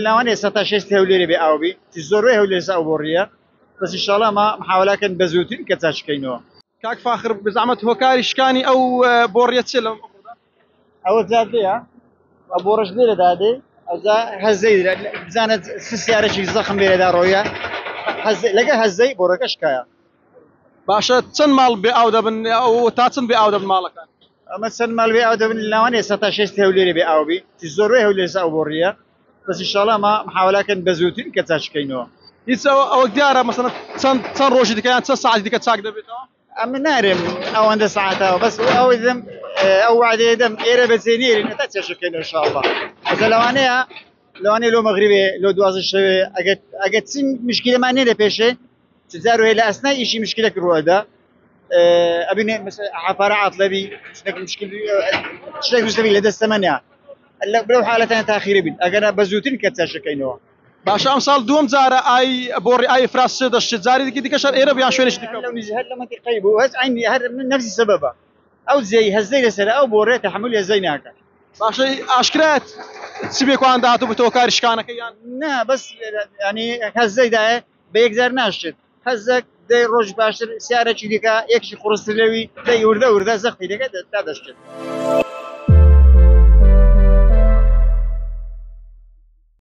اللاواني 16 هوليري بأوبي تزوره هوليري سأبوريا بس إن شاء الله ما محاولة كان بزوتين كتاش كينو كاك فاخر بزعمت هوكاري شكاني أو بورية سلم أو زادية أبو رجلي لدادي أزا هزي بزانت سيارة شيء زخم بيري دارويا هزي لقى هزي بوركش كايا باشا تسن مال بأو دبن أو تاتسن بأو دبن مالك مثلا مال بي أو من اللاواني 16 هوليري بأوبي تزوره هوليري سأبوريا بس إن شاء الله ما محاولة كان بزوتين كتاش كينو يتسوى أو ديارة مثلا تسن روشي دي كان تسن ساعة دي كتساق دبيتها أما نارم أو عند ساعتها بس أو ذم أو وعد يدم إيرة بزينير إن تتشكل إن شاء الله إذا لو أنا لو مغربي لو دواز الشيء أجت سين مشكلة ما نيله بيشه تزارو هلا أثناء إشي مشكلة كرودا أبي مثلا عفارة عطلبي شنك مشكلة شنك مشكلة لدى الثمانية لو حالة تأخير بين أجنا بزوتين كتشكل إنه باشا أمثال دوم زارة أي بوري أي فراس سيد الشتزاري دي كشر إيرة بيان شوينش دي لو نزهر لما تقيبه هز عيني هذا من نفس السبب أو زي هزي لسه أو بوري تحمل زيناك باشا أشكرت سبيكو عندها بتوكار شكانك يعني نا بس يعني هزي ده بيقدر ناشد هزك ده روج باشر سيارة كذا يكشي خرس لوي ده يورده زخمي ده كده تدشت